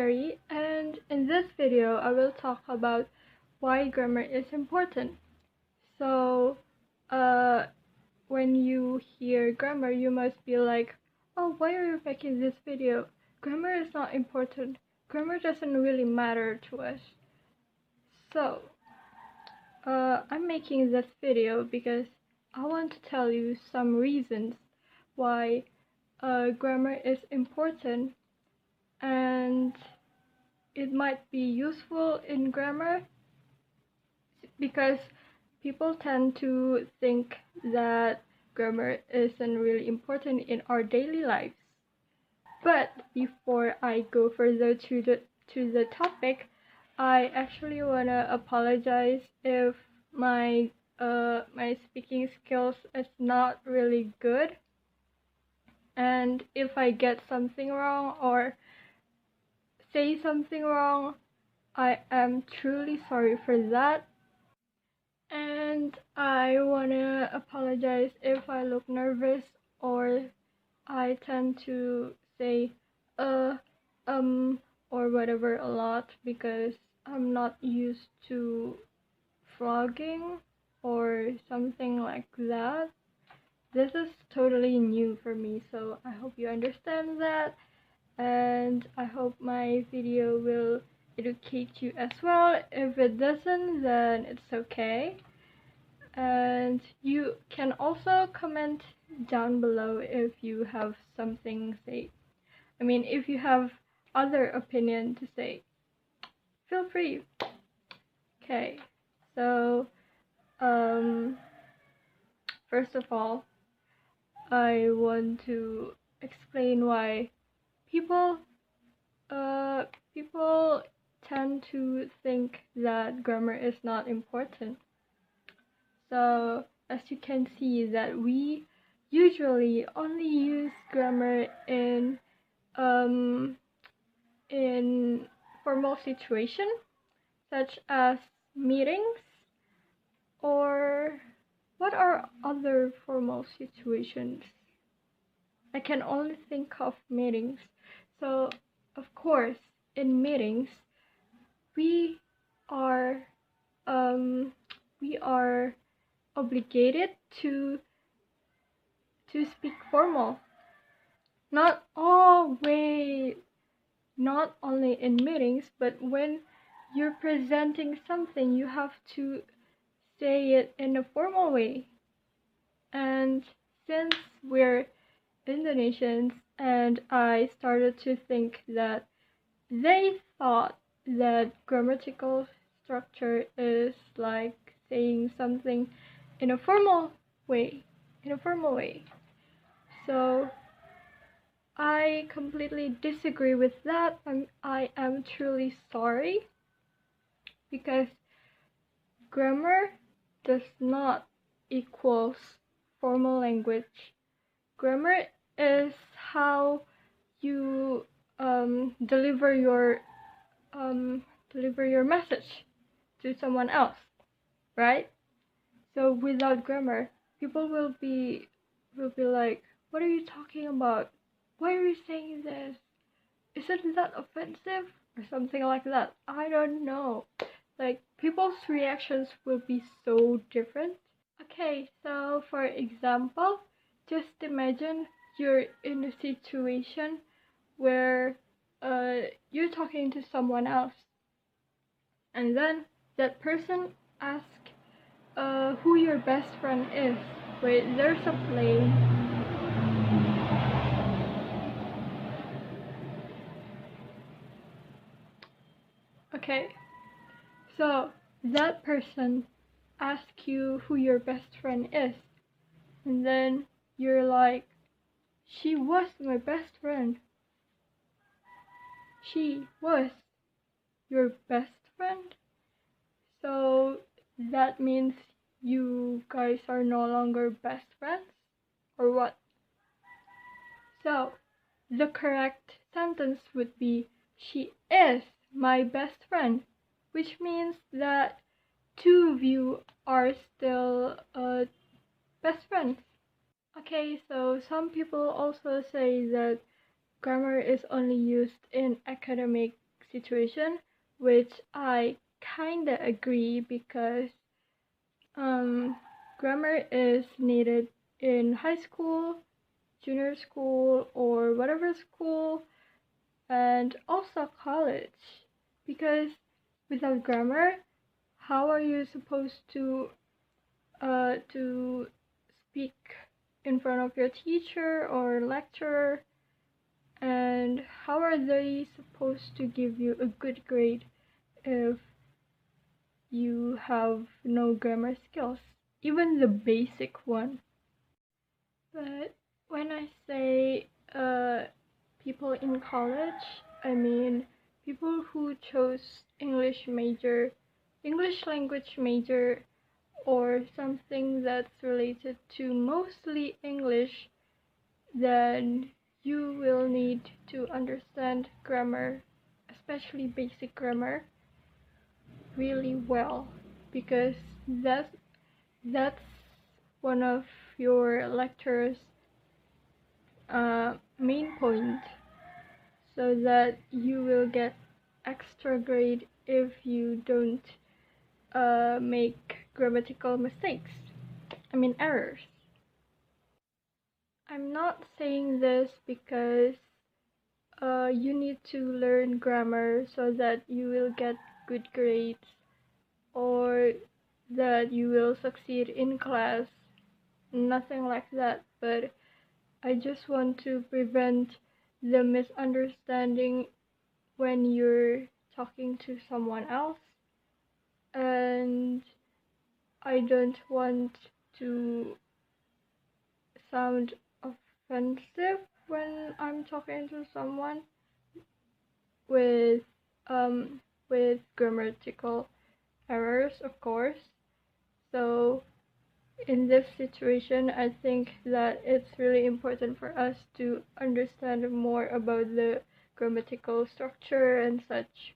Cherry, and in this video I will talk about why grammar is important. So, when you hear grammar, you must be like, oh, why are you making this video? Grammar is not important. Grammar doesn't really matter to us. So, I'm making this video because I want to tell you some reasons why grammar is important, and it might be useful in grammar because people tend to think that grammar isn't really important in our daily lives. But before I go further to the topic, I actually wanna apologize if my my speaking skills is not really good, and if I get something wrong or say something wrong, I am truly sorry for that. And I wanna apologize if I look nervous or I tend to say uh or whatever a lot because I'm not used to vlogging or something like that. This is totally new for me, so I hope you understand that, and I hope my video will educate you as well. If it doesn't, then it's okay. And you can also comment down below if you have something to say. If you have other opinion to say, feel free. Okay, so first of all, I want to explain why people people tend to think that grammar is not important. So as you can see that we usually only use grammar in formal situations such as meetings, or what are other formal situations? I can only think of meetings. So of course in meetings we are obligated to speak formal. Not always, not only in meetings, but when you're presenting something, you have to say it in a formal way. And since we're Indonesians, and I started to think that they thought that grammatical structure is like saying something in a formal way, So I completely disagree with that, and I am truly sorry, because grammar does not equals formal language. Grammar is how you deliver your message to someone else, right? So without grammar, people will be like, what are you talking about? Why are you saying this? Isn't that offensive? Or something like that. I don't know. Like, people's reactions will be so different. Okay, so for example, just imagine you're in a situation where you're talking to someone else, and then that person asks who your best friend is. Wait, there's a plane. Okay, so that person asks you who your best friend is, and then you're like, she was my best friend. She was your best friend? So that means you guys are no longer best friends? Or what? So the correct sentence would be, she is my best friend, which means that two of you are still best friends. Okay, so some people also say that grammar is only used in academic situation, which I kinda agree because grammar is needed in high school, junior school, or whatever school, and also college. Because without grammar, how are you supposed to speak in front of your teacher or lecturer? And how are they supposed to give you a good grade if you have no grammar skills, even the basic one? But when I say people in college, I mean people who chose English language major, or something that's related to mostly English, then you will need to understand grammar, especially basic grammar, really well, because that's one of your lecturer's main point, so that you will get extra grade if you don't make grammatical mistakes. I mean errors. I'm not saying this because you need to learn grammar so that you will get good grades or that you will succeed in class. Nothing like that, but I just want to prevent the misunderstanding when you're talking to someone else, and I don't want to sound offensive when I'm talking to someone with grammatical errors, of course. So in this situation, I think that it's really important for us to understand more about the grammatical structure and such.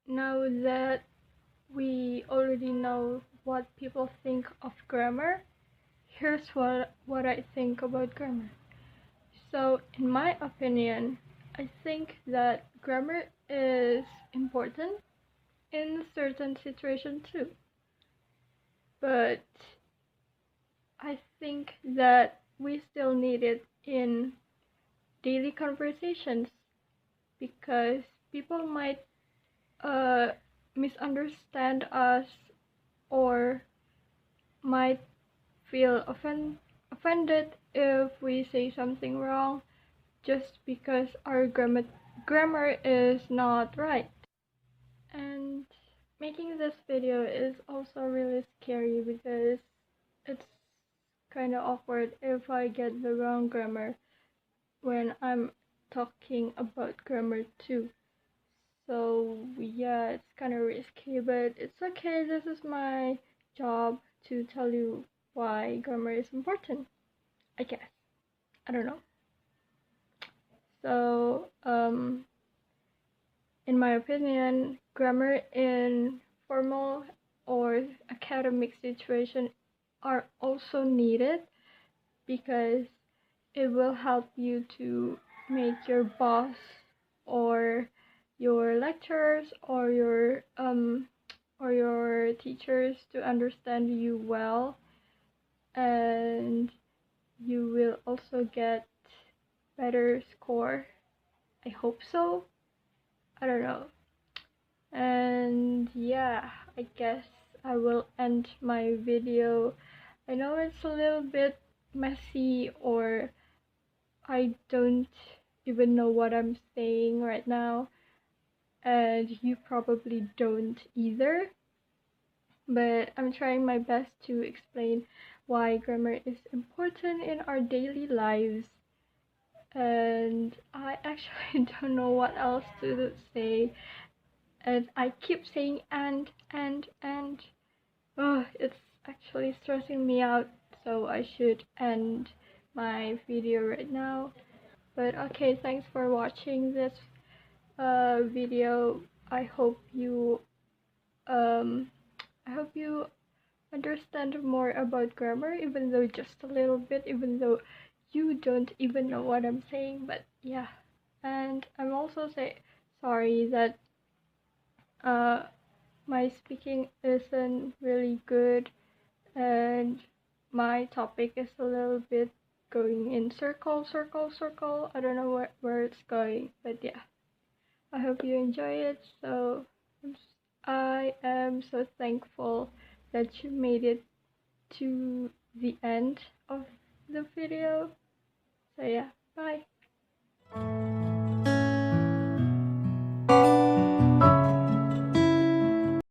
Now that we already know what people think of grammar, here's what I think about grammar. So, in my opinion, I think that grammar is important in certain situations too. But I think that we still need it in daily conversations because people might misunderstand us or might feel offended if we say something wrong just because our grammar is not right. And making this video is also really scary because it's kind of awkward if I get the wrong grammar when I'm talking about grammar too. So yeah, it's kind of risky, but it's okay. This is my job to tell you why grammar is important, I guess. I don't know. So, in my opinion, grammar in formal or academic situation are also needed because it will help you to make your boss or your lecturers or your teachers to understand you well, and you will also get better score. I hope so. I don't know. And yeah, I guess I will end my video. I know it's a little bit messy, or I don't even know what I'm saying right now, and you probably don't either. But I'm trying my best to explain why grammar is important in our daily lives. And I actually don't know what else to say. And I keep saying and. Oh, it's actually stressing me out, so I should end my video right now. But okay, thanks for watching this video. I hope you um I hope you understand more about grammar, even though just a little bit, even though you don't even know what I'm saying. But yeah, and I'm also sorry that my speaking isn't really good and my topic is a little bit going in circle, circle, circle. I don't know where it's going, but yeah. I hope you enjoy it. So I am so thankful that you made it to the end of the video. So yeah, bye.